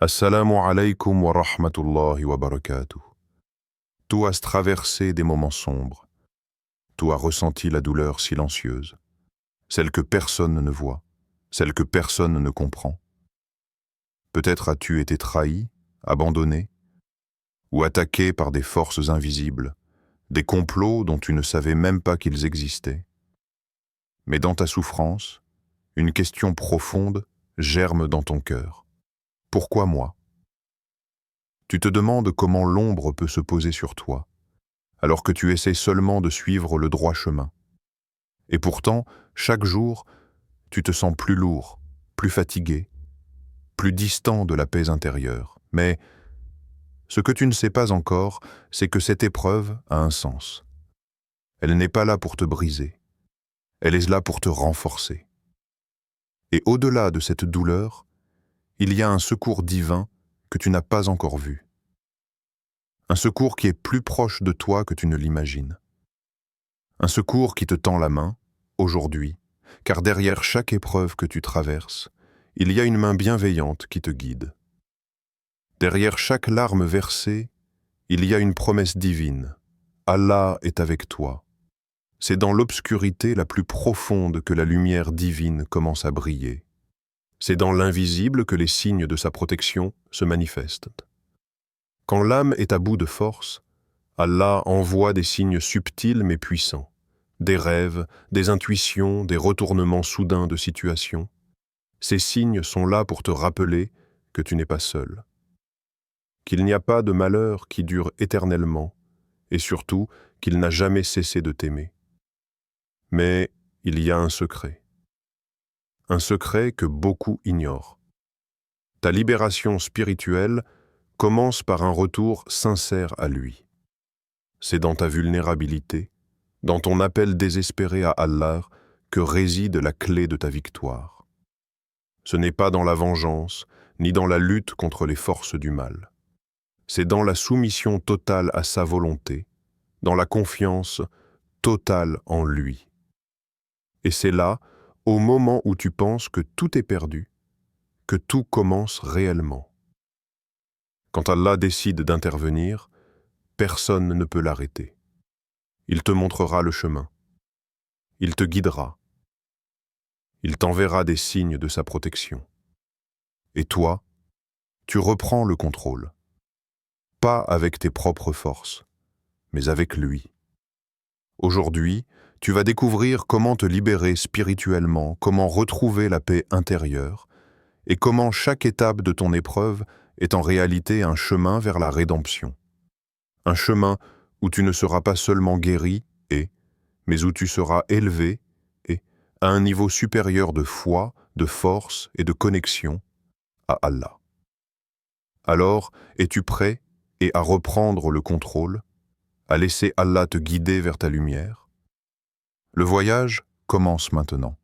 Assalamu alaikum wa rahmatullahi wa barakatuh. Tu as traversé des moments sombres. Tu as ressenti la douleur silencieuse, celle que personne ne voit, celle que personne ne comprend. Peut-être as-tu été trahi, abandonné, ou attaqué par des forces invisibles, des complots dont tu ne savais même pas qu'ils existaient. Mais dans ta souffrance, une question profonde germe dans ton cœur. Pourquoi moi ? Tu te demandes comment l'ombre peut se poser sur toi, alors que tu essaies seulement de suivre le droit chemin. Et pourtant, chaque jour, tu te sens plus lourd, plus fatigué, plus distant de la paix intérieure. Mais ce que tu ne sais pas encore, c'est que cette épreuve a un sens. Elle n'est pas là pour te briser, elle est là pour te renforcer. Et au-delà de cette douleur, il y a un secours divin que tu n'as pas encore vu. Un secours qui est plus proche de toi que tu ne l'imagines. Un secours qui te tend la main, aujourd'hui, car derrière chaque épreuve que tu traverses, il y a une main bienveillante qui te guide. Derrière chaque larme versée, il y a une promesse divine. Allah est avec toi. C'est dans l'obscurité la plus profonde que la lumière divine commence à briller. C'est dans l'invisible que les signes de sa protection se manifestent. Quand l'âme est à bout de force, Allah envoie des signes subtils mais puissants, des rêves, des intuitions, des retournements soudains de situation. Ces signes sont là pour te rappeler que tu n'es pas seul, qu'il n'y a pas de malheur qui dure éternellement, et surtout qu'il n'a jamais cessé de t'aimer. Mais il y a un secret que beaucoup ignorent. Ta libération spirituelle commence par un retour sincère à lui. C'est dans ta vulnérabilité, dans ton appel désespéré à Allah, que réside la clé de ta victoire. Ce n'est pas dans la vengeance, ni dans la lutte contre les forces du mal. C'est dans la soumission totale à sa volonté, dans la confiance totale en lui. Et c'est là, au moment où tu penses que tout est perdu, que tout commence réellement. Quand Allah décide d'intervenir, personne ne peut l'arrêter. Il te montrera le chemin. Il te guidera. Il t'enverra des signes de sa protection. Et toi, tu reprends le contrôle. Pas avec tes propres forces, mais avec lui. Aujourd'hui, tu vas découvrir comment te libérer spirituellement, comment retrouver la paix intérieure, et comment chaque étape de ton épreuve est en réalité un chemin vers la rédemption. Un chemin où tu ne seras pas seulement guéri, mais où tu seras élevé, à un niveau supérieur de foi, de force et de connexion à Allah. Alors, es-tu prêt à reprendre le contrôle, à laisser Allah te guider vers ta lumière? Le voyage commence maintenant.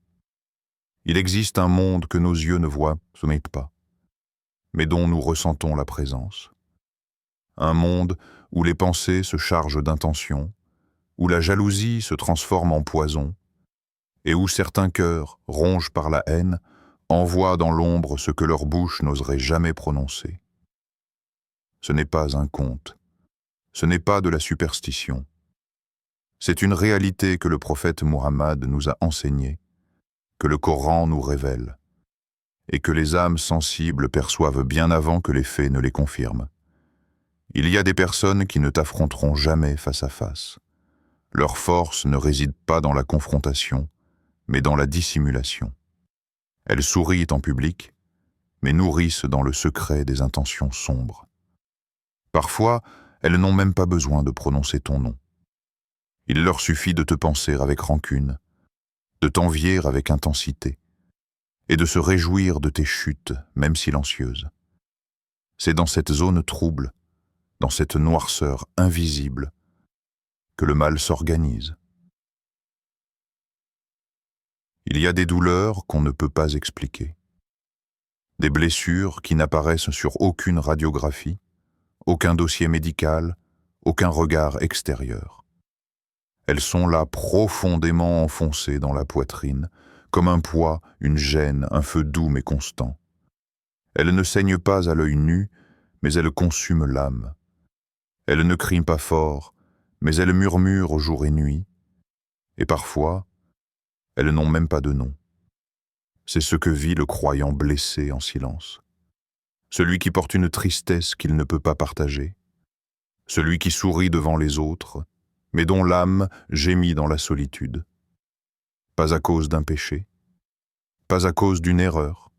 Il existe un monde que nos yeux ne voient pas, mais dont nous ressentons la présence. Un monde où les pensées se chargent d'intentions, où la jalousie se transforme en poison, et où certains cœurs, rongés par la haine, envoient dans l'ombre ce que leur bouche n'oserait jamais prononcer. Ce n'est pas un conte, ce n'est pas de la superstition. C'est une réalité que le prophète Muhammad nous a enseignée, que le Coran nous révèle, et que les âmes sensibles perçoivent bien avant que les faits ne les confirment. Il y a des personnes qui ne t'affronteront jamais face à face. Leur force ne réside pas dans la confrontation, mais dans la dissimulation. Elles sourient en public, mais nourrissent dans le secret des intentions sombres. Parfois, elles n'ont même pas besoin de prononcer ton nom. Il leur suffit de te penser avec rancune, de t'envier avec intensité, et de se réjouir de tes chutes, même silencieuses. C'est dans cette zone trouble, dans cette noirceur invisible, que le mal s'organise. Il y a des douleurs qu'on ne peut pas expliquer, des blessures qui n'apparaissent sur aucune radiographie, aucun dossier médical, aucun regard extérieur. Elles sont là profondément enfoncées dans la poitrine, comme un poids, une gêne, un feu doux mais constant. Elle ne saigne pas à l'œil nu, mais elle consume l'âme. Elle ne crie pas fort, mais elle murmure jour et nuit. Et parfois, elles n'ont même pas de nom. C'est ce que vit le croyant blessé en silence. Celui qui porte une tristesse qu'il ne peut pas partager. Celui qui sourit devant les autres, mais dont l'âme gémit dans la solitude. Pas à cause d'un péché, pas à cause d'une erreur,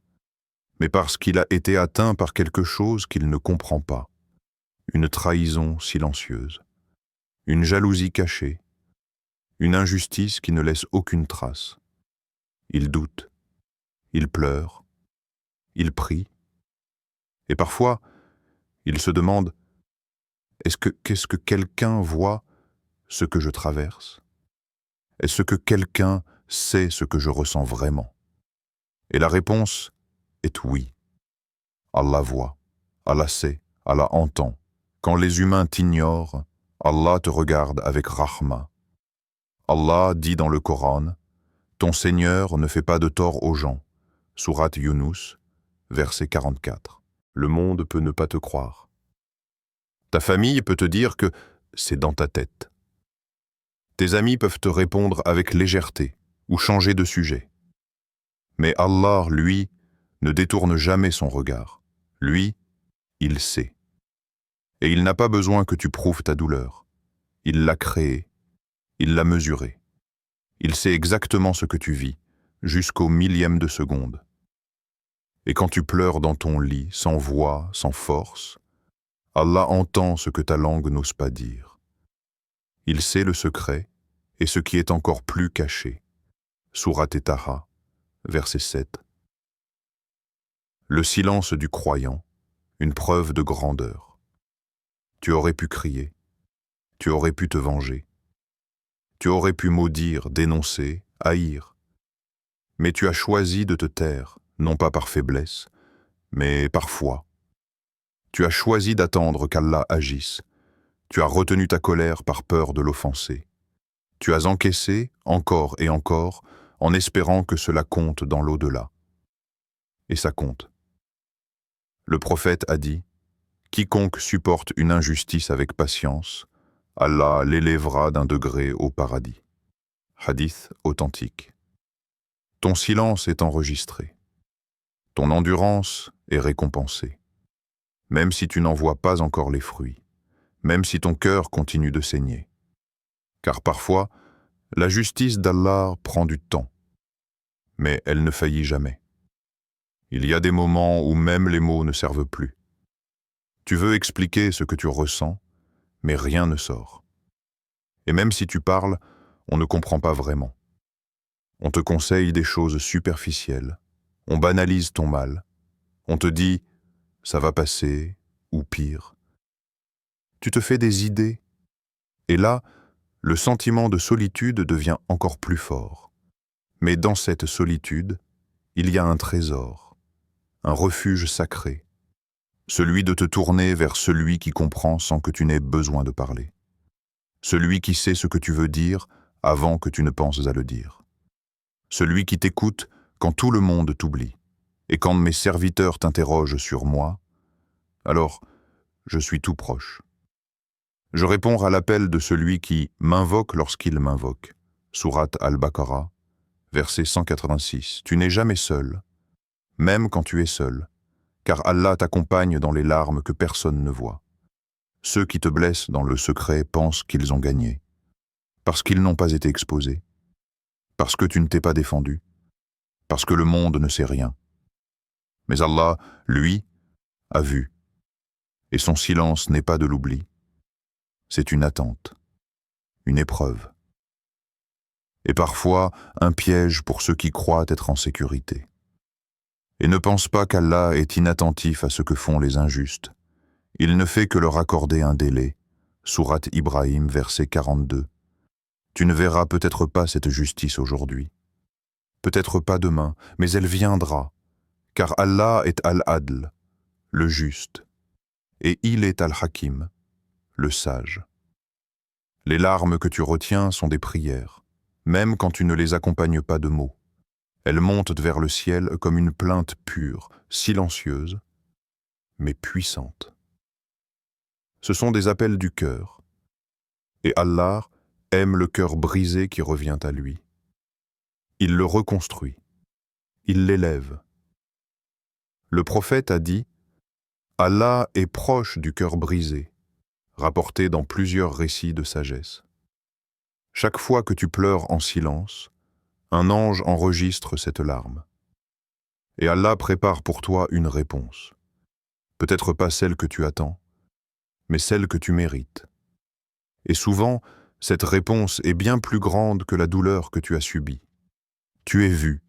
mais parce qu'il a été atteint par quelque chose qu'il ne comprend pas. Une trahison silencieuse, une jalousie cachée, une injustice qui ne laisse aucune trace. Il doute, il pleure, il prie, et parfois, il se demande qu'est-ce que quelqu'un voit ce que je traverse? Est-ce que quelqu'un sait ce que je ressens vraiment? Et la réponse est oui. Allah voit, Allah sait, Allah entend. Quand les humains t'ignorent, Allah te regarde avec rahma. Allah dit dans le Coran, « Ton Seigneur ne fait pas de tort aux gens » Sourate Yunus, verset 44. Le monde peut ne pas te croire. Ta famille peut te dire que c'est dans ta tête. Tes amis peuvent te répondre avec légèreté ou changer de sujet. Mais Allah, lui, ne détourne jamais son regard. Lui, il sait. Et il n'a pas besoin que tu prouves ta douleur. Il l'a créée, il l'a mesurée. Il sait exactement ce que tu vis, jusqu'au millième de seconde. Et quand tu pleures dans ton lit, sans voix, sans force, Allah entend ce que ta langue n'ose pas dire. Il sait le secret et ce qui est encore plus caché. Sourate Taha, verset 7. Le silence du croyant, une preuve de grandeur. Tu aurais pu crier, tu aurais pu te venger, tu aurais pu maudire, dénoncer, haïr. Mais tu as choisi de te taire, non pas par faiblesse, mais par foi. Tu as choisi d'attendre qu'Allah agisse. Tu as retenu ta colère par peur de l'offenser. Tu as encaissé, encore et encore, en espérant que cela compte dans l'au-delà. Et ça compte. Le prophète a dit, « Quiconque supporte une injustice avec patience, Allah l'élèvera d'un degré au paradis. » Hadith authentique. Ton silence est enregistré. Ton endurance est récompensée. Même si tu n'en vois pas encore les fruits, même si ton cœur continue de saigner. Car parfois, la justice d'Allah prend du temps, mais elle ne faillit jamais. Il y a des moments où même les mots ne servent plus. Tu veux expliquer ce que tu ressens, mais rien ne sort. Et même si tu parles, on ne comprend pas vraiment. On te conseille des choses superficielles, on banalise ton mal, on te dit « ça va passer » ou pire. Tu te fais des idées, et là, le sentiment de solitude devient encore plus fort. Mais dans cette solitude, il y a un trésor, un refuge sacré, celui de te tourner vers celui qui comprend sans que tu n'aies besoin de parler, celui qui sait ce que tu veux dire avant que tu ne penses à le dire, celui qui t'écoute quand tout le monde t'oublie, et quand mes serviteurs t'interrogent sur moi, alors je suis tout proche. Je réponds à l'appel de celui qui m'invoque lorsqu'il m'invoque. Sourate Al-Baqarah, verset 186. Tu n'es jamais seul, même quand tu es seul, car Allah t'accompagne dans les larmes que personne ne voit. Ceux qui te blessent dans le secret pensent qu'ils ont gagné, parce qu'ils n'ont pas été exposés, parce que tu ne t'es pas défendu, parce que le monde ne sait rien. Mais Allah, lui, a vu, et son silence n'est pas de l'oubli. C'est une attente, une épreuve. Et parfois, un piège pour ceux qui croient être en sécurité. Et ne pense pas qu'Allah est inattentif à ce que font les injustes. Il ne fait que leur accorder un délai. Sourate Ibrahim, verset 42. Tu ne verras peut-être pas cette justice aujourd'hui. Peut-être pas demain, mais elle viendra. Car Allah est Al-Adl, le juste. Et il est Al-Hakim, le sage. Les larmes que tu retiens sont des prières, même quand tu ne les accompagnes pas de mots. Elle monte vers le ciel comme une plainte pure, silencieuse, mais puissante. Ce sont des appels du cœur. Et Allah aime le cœur brisé qui revient à lui. Il le reconstruit. Il l'élève. Le prophète a dit « Allah est proche du cœur brisé », rapporté dans plusieurs récits de sagesse. Chaque fois que tu pleures en silence, un ange enregistre cette larme. Et Allah prépare pour toi une réponse. Peut-être pas celle que tu attends, mais celle que tu mérites. Et souvent, cette réponse est bien plus grande que la douleur que tu as subie. Tu es vu,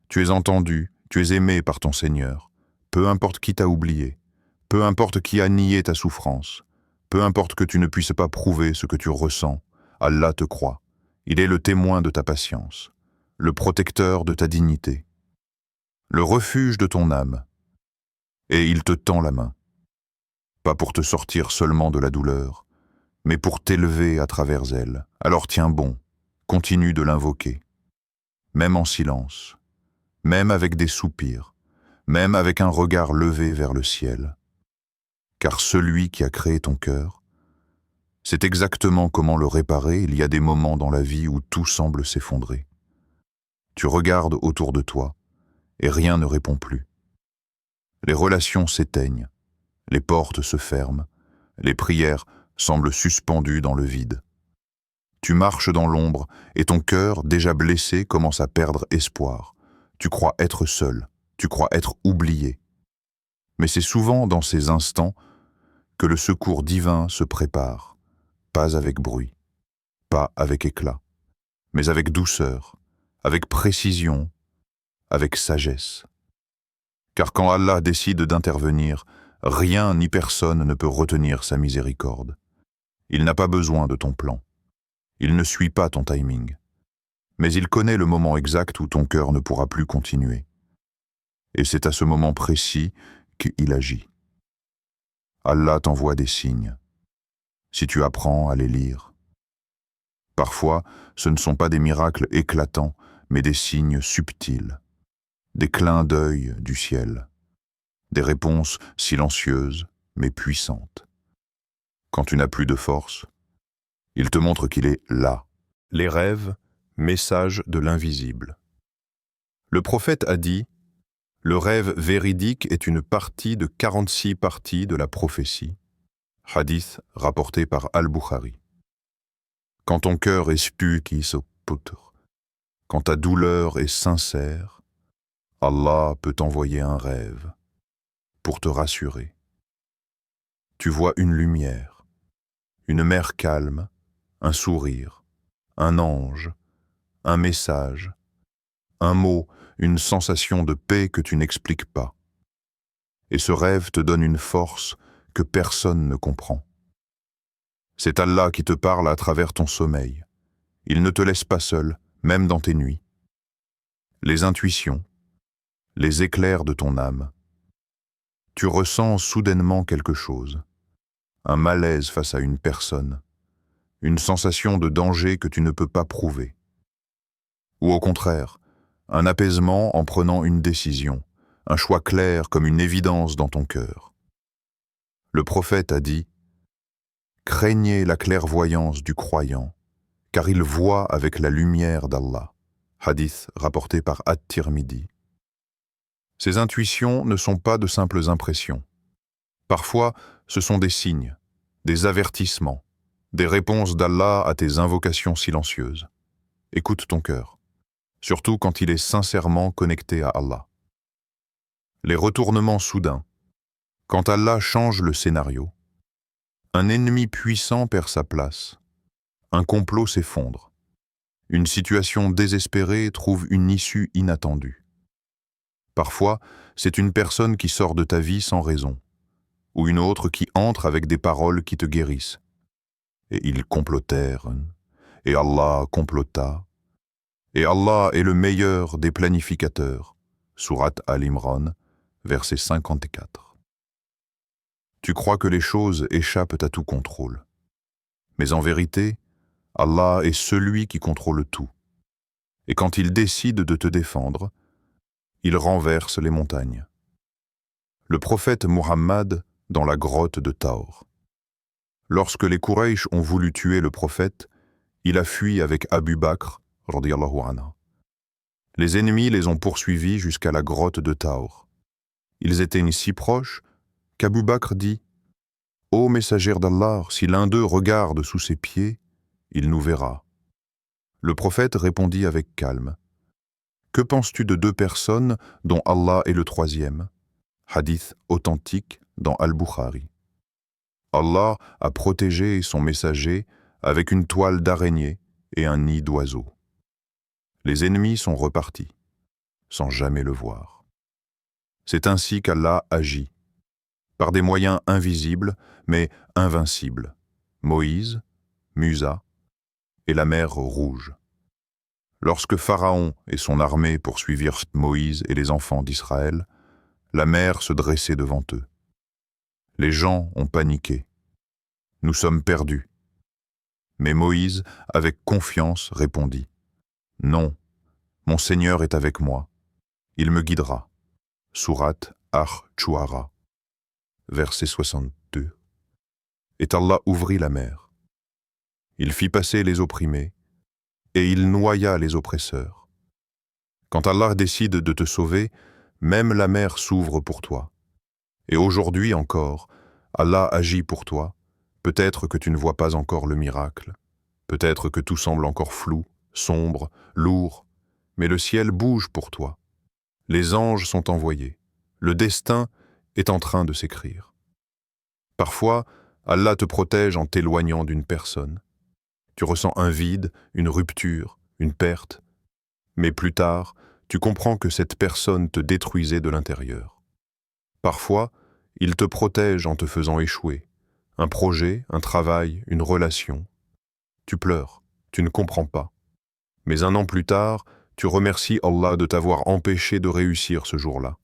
tu es entendu, tu es aimé par ton Seigneur. Peu importe qui t'a oublié, peu importe qui a nié ta souffrance, peu importe que tu ne puisses pas prouver ce que tu ressens, Allah te croit. Il est le témoin de ta patience, le protecteur de ta dignité, le refuge de ton âme. Et il te tend la main, pas pour te sortir seulement de la douleur, mais pour t'élever à travers elle. Alors tiens bon, continue de l'invoquer, même en silence, même avec des soupirs, même avec un regard levé vers le ciel. Car celui qui a créé ton cœur, c'est exactement comment le réparer. Il y a des moments dans la vie où tout semble s'effondrer. Tu regardes autour de toi et rien ne répond plus. Les relations s'éteignent, les portes se ferment, les prières semblent suspendues dans le vide. Tu marches dans l'ombre et ton cœur, déjà blessé, commence à perdre espoir. Tu crois être seul, tu crois être oublié. Mais c'est souvent dans ces instants que le secours divin se prépare, pas avec bruit, pas avec éclat, mais avec douceur, avec précision, avec sagesse. Car quand Allah décide d'intervenir, rien ni personne ne peut retenir sa miséricorde. Il n'a pas besoin de ton plan. Il ne suit pas ton timing. Mais il connaît le moment exact où ton cœur ne pourra plus continuer. Et c'est à ce moment précis qu'il agit. Allah t'envoie des signes, si tu apprends à les lire. Parfois, ce ne sont pas des miracles éclatants, mais des signes subtils, des clins d'œil du ciel, des réponses silencieuses mais puissantes. Quand tu n'as plus de force, il te montre qu'il est là. Les rêves, message de l'invisible. Le prophète a dit « Le rêve véridique est une partie de 46 parties de la prophétie ». Hadith rapporté par Al-Bukhari. Quand ton cœur est spukisoputr, quand ta douleur est sincère, Allah peut t'envoyer un rêve pour te rassurer. Tu vois une lumière, une mer calme, un sourire, un ange, un message, un mot, une sensation de paix que tu n'expliques pas. Et ce rêve te donne une force que personne ne comprend. C'est Allah qui te parle à travers ton sommeil. Il ne te laisse pas seul, même dans tes nuits. Les intuitions, les éclairs de ton âme. Tu ressens soudainement quelque chose, un malaise face à une personne, une sensation de danger que tu ne peux pas prouver. Ou au contraire, un apaisement en prenant une décision, un choix clair comme une évidence dans ton cœur. Le prophète a dit « Craignez la clairvoyance du croyant, car il voit avec la lumière d'Allah ». Hadith rapporté par At-Tirmidhi. Ces intuitions ne sont pas de simples impressions. Parfois, ce sont des signes, des avertissements, des réponses d'Allah à tes invocations silencieuses. Écoute ton cœur, surtout quand il est sincèrement connecté à Allah. Les retournements soudains. Quand Allah change le scénario, un ennemi puissant perd sa place, un complot s'effondre, une situation désespérée trouve une issue inattendue. Parfois, c'est une personne qui sort de ta vie sans raison, ou une autre qui entre avec des paroles qui te guérissent. Et ils complotèrent, et Allah complota, et Allah est le meilleur des planificateurs. Sourate Al-Imran, verset 54. Tu crois que les choses échappent à tout contrôle. Mais en vérité, Allah est celui qui contrôle tout. Et quand il décide de te défendre, Il renverse les montagnes. Le prophète Muhammad dans la grotte de Taur. Lorsque les Quraysh ont voulu tuer le prophète, il a fui avec Abu Bakr, radiyallahu anhu. Les ennemis les ont poursuivis jusqu'à la grotte de Taur. Ils étaient si proches qu'Abu Bakr dit « Ô messagère d'Allah, si l'un d'eux regarde sous ses pieds, il nous verra. » Le prophète répondit avec calme « Que penses-tu de deux personnes dont Allah est le troisième ?» Hadith authentique dans Al-Bukhari. Allah a protégé son messager avec une toile d'araignée et un nid d'oiseaux. Les ennemis sont repartis, sans jamais le voir. C'est ainsi qu'Allah agit, par des moyens invisibles, mais invincibles. Moïse, Musa et la mer Rouge. Lorsque Pharaon et son armée poursuivirent Moïse et les enfants d'Israël, la mer se dressait devant eux. Les gens ont paniqué. Nous sommes perdus. Mais Moïse, avec confiance, répondit « Non, mon Seigneur est avec moi. Il me guidera. » Sourate Ar-Shu'ara, verset 62. Et Allah ouvrit la mer. Il fit passer les opprimés, et il noya les oppresseurs. Quand Allah décide de te sauver, même la mer s'ouvre pour toi. Et aujourd'hui encore, Allah agit pour toi. Peut-être que tu ne vois pas encore le miracle. Peut-être que tout semble encore flou, sombre, lourd. Mais le ciel bouge pour toi. Les anges sont envoyés. Le destin est en train de s'écrire. Parfois, Allah te protège en t'éloignant d'une personne. Tu ressens un vide, une rupture, une perte. Mais plus tard, tu comprends que cette personne te détruisait de l'intérieur. Parfois, il te protège en te faisant échouer. Un projet, un travail, une relation. Tu pleures, tu ne comprends pas. Mais un an plus tard, tu remercies Allah de t'avoir empêché de réussir ce jour-là.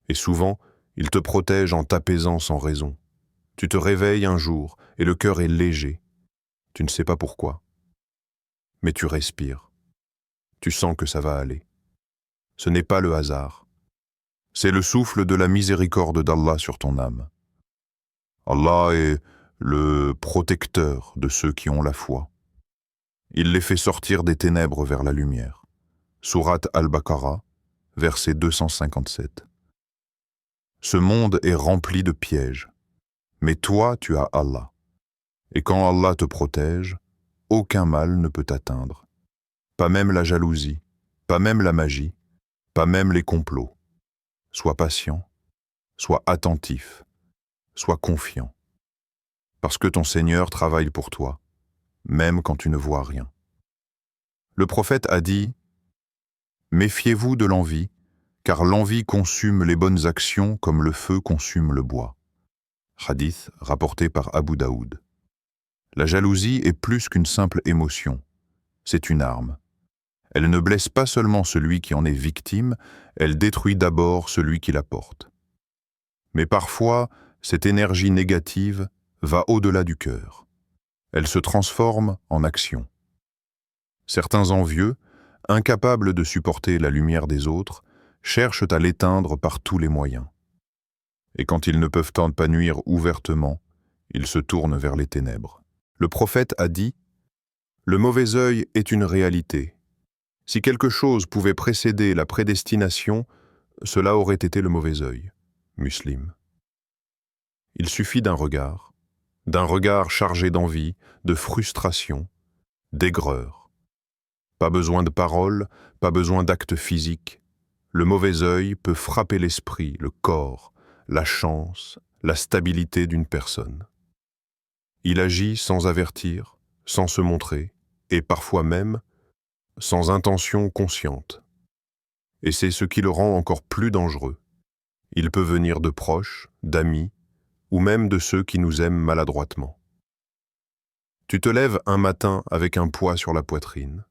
Et souvent, il te protège en t'apaisant sans raison. Tu te réveilles un jour et le cœur est léger. Tu ne sais pas pourquoi. Mais tu respires. Tu sens que ça va aller. Ce n'est pas le hasard. C'est le souffle de la miséricorde d'Allah sur ton âme. Allah est le protecteur de ceux qui ont la foi. Il les fait sortir des ténèbres vers la lumière. Sourate Al-Baqarah, verset 257. Ce monde est rempli de pièges, mais toi tu as Allah. Et quand Allah te protège, aucun mal ne peut t'atteindre. Pas même la jalousie, pas même la magie, pas même les complots. Sois patient, sois attentif, sois confiant. Parce que ton Seigneur travaille pour toi, même quand tu ne vois rien. Le prophète a dit « Méfiez-vous de l'envie, car l'envie consume les bonnes actions comme le feu consume le bois. » Hadith rapporté par Abu Daoud. La jalousie est plus qu'une simple émotion, c'est une arme. Elle ne blesse pas seulement celui qui en est victime, elle détruit d'abord celui qui la porte. Mais parfois, cette énergie négative va au-delà du cœur. Elle se transforme en action. Certains envieux, incapables de supporter la lumière des autres, cherchent à l'éteindre par tous les moyens. Et quand ils ne peuvent pas nuire ouvertement, ils se tournent vers les ténèbres. Le prophète a dit « Le mauvais œil est une réalité. Si quelque chose pouvait précéder la prédestination, cela aurait été le mauvais œil. » Muslim. Il suffit d'un regard chargé d'envie, de frustration, d'aigreur. Pas besoin de paroles, pas besoin d'actes physiques. Le mauvais œil peut frapper l'esprit, le corps, la chance, la stabilité d'une personne. Il agit sans avertir, sans se montrer, et parfois même sans intention consciente. Et c'est ce qui le rend encore plus dangereux. Il peut venir de proches, d'amis, ou même de ceux qui nous aiment maladroitement. Tu te lèves un matin avec un poids sur la poitrine.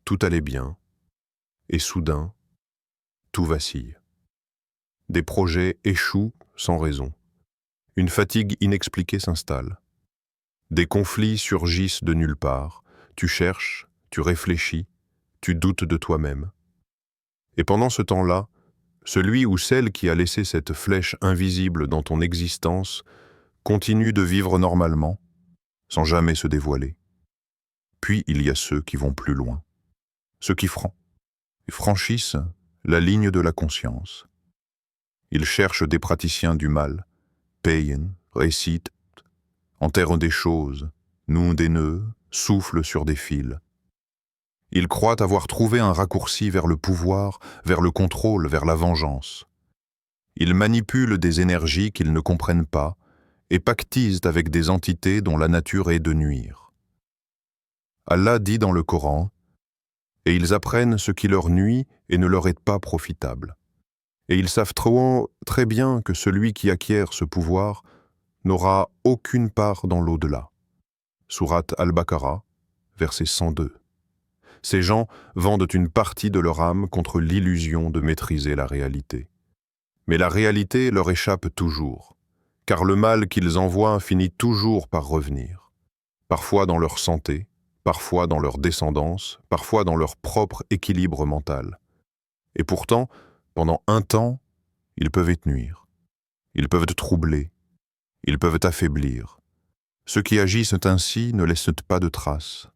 Tout allait bien, et soudain, tout vacille. Des projets échouent sans raison. Une fatigue inexpliquée s'installe. Des conflits surgissent de nulle part. Tu cherches, tu réfléchis, tu doutes de toi-même. Et pendant ce temps-là, celui ou celle qui a laissé cette flèche invisible dans ton existence continue de vivre normalement, sans jamais se dévoiler. Puis il y a ceux qui vont plus loin, ceux qui franchissent la ligne de la conscience. Ils cherchent des praticiens du mal, payen, récitent, enterrent des choses, nouent des nœuds, soufflent sur des fils. Ils croient avoir trouvé un raccourci vers le pouvoir, vers le contrôle, vers la vengeance. Ils manipulent des énergies qu'ils ne comprennent pas et pactisent avec des entités dont la nature est de nuire. Allah dit dans le Coran, « Et ils apprennent ce qui leur nuit et ne leur est pas profitable. Et ils savent très bien que celui qui acquiert ce pouvoir n'aura aucune part dans l'au-delà. » Sourate Al-Baqarah, verset 102. Ces gens vendent une partie de leur âme contre l'illusion de maîtriser la réalité. Mais la réalité leur échappe toujours, car le mal qu'ils envoient finit toujours par revenir, parfois dans leur santé, parfois dans leur descendance, parfois dans leur propre équilibre mental. Et pourtant, pendant un temps, ils peuvent te nuire, ils peuvent te troubler, ils peuvent t'affaiblir. Ceux qui agissent ainsi ne laissent pas de traces.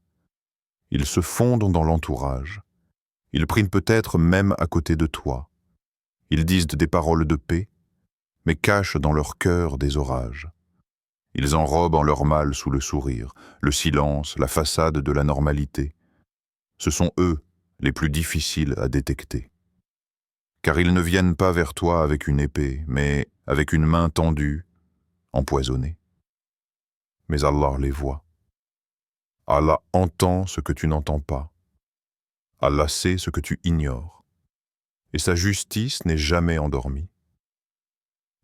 Ils se fondent dans l'entourage. Ils prient peut-être même à côté de toi. Ils disent des paroles de paix, mais cachent dans leur cœur des orages. Ils enrobent en leur mal sous le sourire, le silence, la façade de la normalité. Ce sont eux les plus difficiles à détecter. Car ils ne viennent pas vers toi avec une épée, mais avec une main tendue, empoisonnée. Mais Allah les voit. Allah entend ce que tu n'entends pas. Allah sait ce que tu ignores. Et sa justice n'est jamais endormie.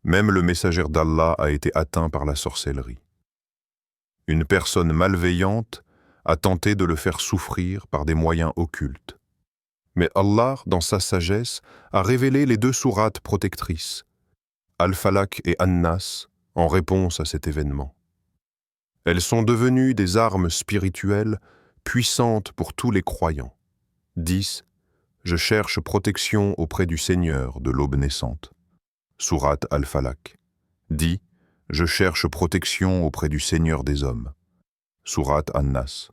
Même le messager d'Allah a été atteint par la sorcellerie. Une personne malveillante a tenté de le faire souffrir par des moyens occultes. Mais Allah, dans sa sagesse, a révélé les 2 sourates protectrices, Al-Falaq et An-Nas, en réponse à cet événement. Elles sont devenues des armes spirituelles puissantes pour tous les croyants. 10. Je cherche protection auprès du Seigneur de l'aube naissante. Sourate Al-Falaq. 10. Je cherche protection auprès du Seigneur des hommes. Sourate An-Nas.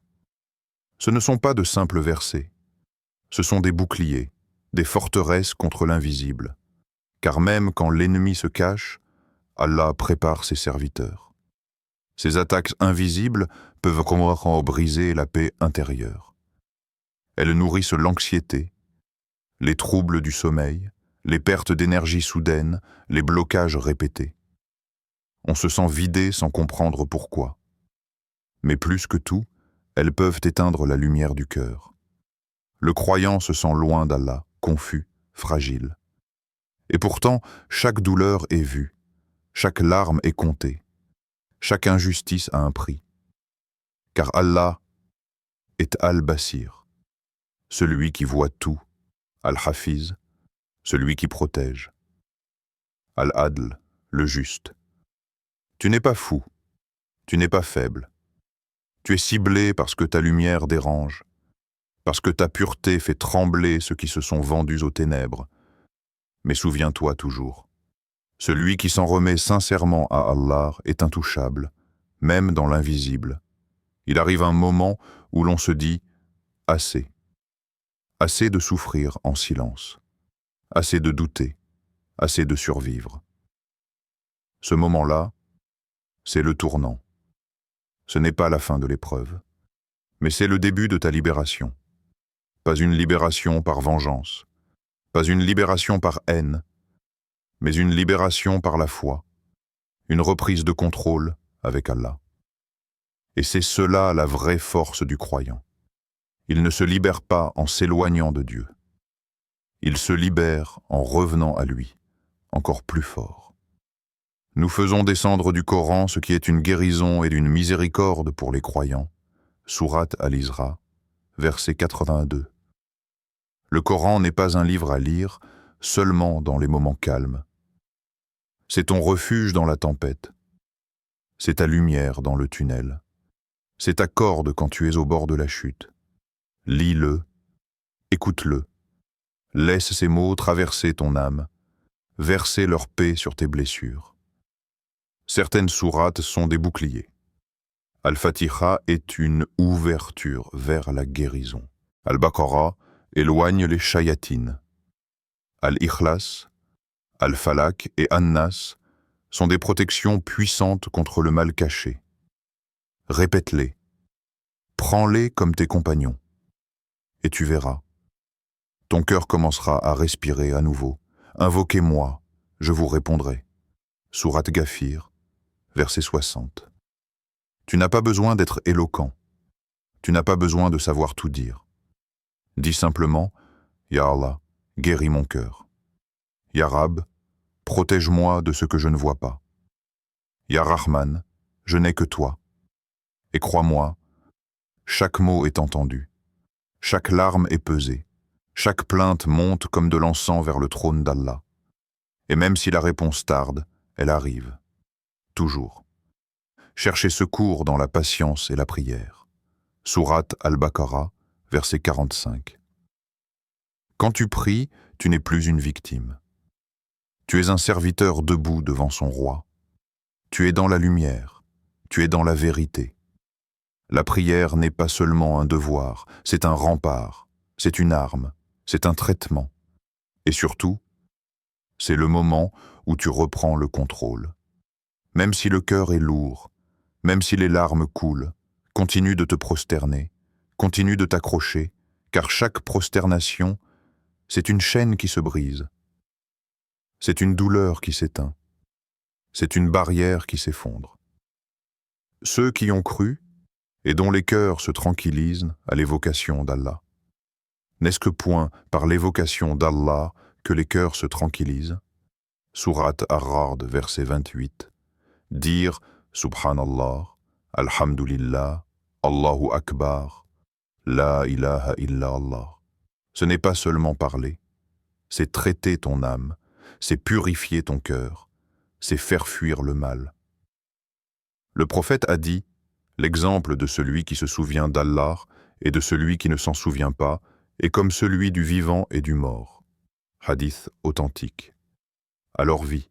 Ce ne sont pas de simples versets. Ce sont des boucliers, des forteresses contre l'invisible. Car même quand l'ennemi se cache, Allah prépare ses serviteurs. Ces attaques invisibles peuvent briser la paix intérieure. Elles nourrissent l'anxiété, les troubles du sommeil, les pertes d'énergie soudaines, les blocages répétés. On se sent vidé sans comprendre pourquoi. Mais plus que tout, elles peuvent éteindre la lumière du cœur. Le croyant se sent loin d'Allah, confus, fragile. Et pourtant, chaque douleur est vue, chaque larme est comptée. Chaque injustice a un prix. Car Allah est Al-Basir, celui qui voit tout, Al-Hafiz, celui qui protège, Al-Adl, le juste. Tu n'es pas fou, tu n'es pas faible. Tu es ciblé parce que ta lumière dérange, parce que ta pureté fait trembler ceux qui se sont vendus aux ténèbres. Mais souviens-toi toujours, celui qui s'en remet sincèrement à Allah est intouchable, même dans l'invisible. Il arrive un moment où l'on se dit « assez ». Assez de souffrir en silence, assez de douter, assez de survivre. Ce moment-là, c'est le tournant. Ce n'est pas la fin de l'épreuve, mais c'est le début de ta libération. Pas une libération par vengeance, pas une libération par haine, mais une libération par la foi, une reprise de contrôle avec Allah. Et c'est cela la vraie force du croyant. Il ne se libère pas en s'éloignant de Dieu. Il se libère en revenant à lui, encore plus fort. Nous faisons descendre du Coran ce qui est une guérison et une miséricorde pour les croyants. Sourate Al-Isra, verset 82. Le Coran n'est pas un livre à lire seulement dans les moments calmes. C'est ton refuge dans la tempête. C'est ta lumière dans le tunnel. C'est ta corde quand tu es au bord de la chute. Lis-le, écoute-le, Laisse ces mots traverser ton âme, verser leur paix sur tes blessures. Certaines sourates sont des boucliers. Al-Fatiha est une ouverture vers la guérison. Al-Baqarah éloigne les shayatines. Al-Ikhlas, Al-Falaq et An-Nas sont des protections puissantes contre le mal caché. Répète-les. Prends-les comme tes compagnons. Et tu verras. Ton cœur commencera à respirer à nouveau. Invoquez-moi, je vous répondrai. Sourate Ghafir, verset 60. Tu n'as pas besoin d'être éloquent. Tu n'as pas besoin de savoir tout dire. Dis simplement, Ya Allah, guéris mon cœur. Ya Rab, protège-moi de ce que je ne vois pas. Ya Rahman, je n'ai que toi. Et crois-moi, chaque mot est entendu. Chaque larme est pesée. Chaque plainte monte comme de l'encens vers le trône d'Allah. Et même si la réponse tarde, elle arrive. Toujours. Cherchez secours dans la patience et la prière. Sourate Al-Baqarah, verset 45. Quand tu pries, tu n'es plus une victime. Tu es un serviteur debout devant son roi. Tu es dans la lumière. Tu es dans la vérité. La prière n'est pas seulement un devoir, c'est un rempart, c'est une arme, c'est un traitement. Et surtout, c'est le moment où tu reprends le contrôle. Même si le cœur est lourd, même si les larmes coulent, continue de te prosterner, continue de t'accrocher, car chaque prosternation, c'est une chaîne qui se brise. C'est une douleur qui s'éteint. C'est une barrière qui s'effondre. Ceux qui ont cru, et dont les cœurs se tranquillisent à l'évocation d'Allah. N'est-ce que point par l'évocation d'Allah que les cœurs se tranquillisent? Sourate Ar-Ra'd, verset 28. Dire Subhanallah, Alhamdulillah, Allahu Akbar, La ilaha illallah. Ce n'est pas seulement parler, c'est traiter ton âme, c'est purifier ton cœur, c'est faire fuir le mal. Le prophète a dit: l'exemple de celui qui se souvient d'Allah et de celui qui ne s'en souvient pas est comme celui du vivant et du mort. Hadith authentique. Alors vis.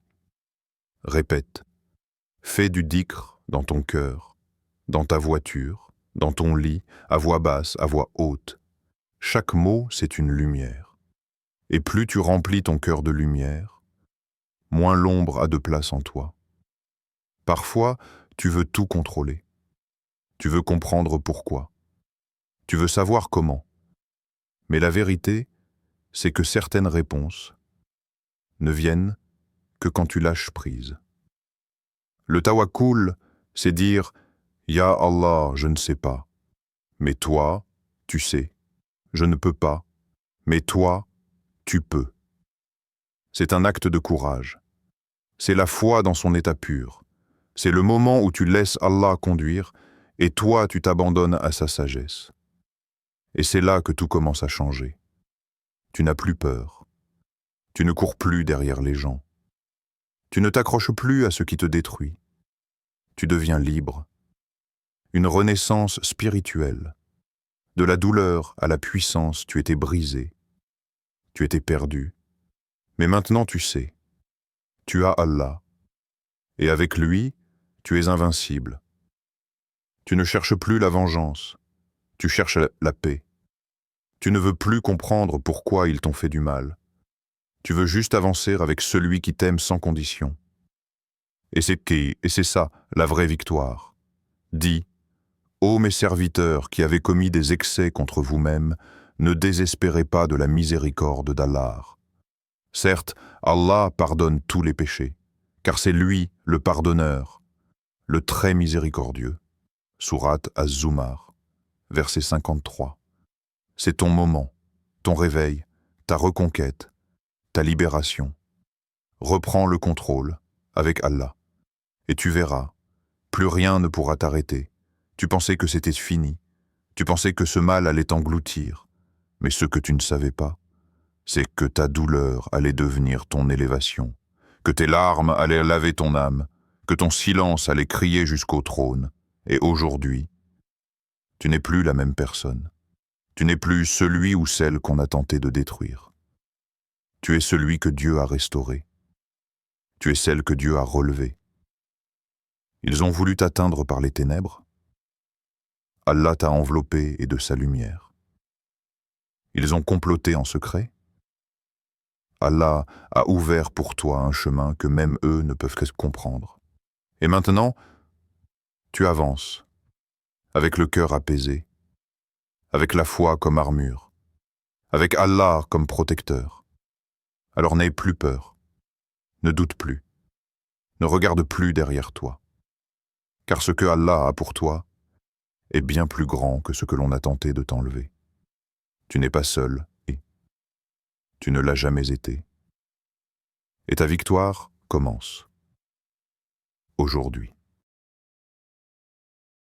Répète. Fais du dhikr dans ton cœur, dans ta voiture, dans ton lit, à voix basse, à voix haute. Chaque mot, c'est une lumière. Et plus tu remplis ton cœur de lumière, moins l'ombre a de place en toi. Parfois, tu veux tout contrôler. Tu veux comprendre pourquoi. Tu veux savoir comment. Mais la vérité, c'est que certaines réponses ne viennent que quand tu lâches prise. Le tawakkul, c'est dire « Ya Allah, je ne sais pas. Mais toi, tu sais. Je ne peux pas. Mais toi, tu peux. » C'est un acte de courage. C'est la foi dans son état pur. C'est le moment où tu laisses Allah conduire et toi, tu t'abandonnes à sa sagesse. Et c'est là que tout commence à changer. Tu n'as plus peur. Tu ne cours plus derrière les gens. Tu ne t'accroches plus à ce qui te détruit. Tu deviens libre. Une renaissance spirituelle. De la douleur à la puissance, tu étais brisé. Tu étais perdu. Mais maintenant tu sais. Tu as Allah. Et avec lui, tu es invincible. Tu ne cherches plus la vengeance. Tu cherches la paix. Tu ne veux plus comprendre pourquoi ils t'ont fait du mal. Tu veux juste avancer avec celui qui t'aime sans condition. Et c'est ça, la vraie victoire. Dis, ô mes serviteurs qui avez commis des excès contre vous-mêmes, ne désespérez pas de la miséricorde d'Allah. Certes, Allah pardonne tous les péchés, car c'est lui le pardonneur, le très miséricordieux. Sourate Az-Zumar, verset 53. C'est ton moment, ton réveil, ta reconquête, ta libération. Reprends le contrôle avec Allah. Et tu verras, plus rien ne pourra t'arrêter. Tu pensais que c'était fini. Tu pensais que ce mal allait t'engloutir. Mais ce que tu ne savais pas, c'est que ta douleur allait devenir ton élévation, que tes larmes allaient laver ton âme, que ton silence allait crier jusqu'au trône. Et aujourd'hui, tu n'es plus la même personne. Tu n'es plus celui ou celle qu'on a tenté de détruire. Tu es celui que Dieu a restauré. Tu es celle que Dieu a relevée. Ils ont voulu t'atteindre par les ténèbres. Allah t'a enveloppé et de sa lumière. Ils ont comploté en secret. Allah a ouvert pour toi un chemin que même eux ne peuvent comprendre. Et maintenant, tu avances, avec le cœur apaisé, avec la foi comme armure, avec Allah comme protecteur. Alors n'aie plus peur, ne doute plus, ne regarde plus derrière toi, car ce que Allah a pour toi est bien plus grand que ce que l'on a tenté de t'enlever. Tu n'es pas seul, et tu ne l'as jamais été. Et ta victoire commence aujourd'hui.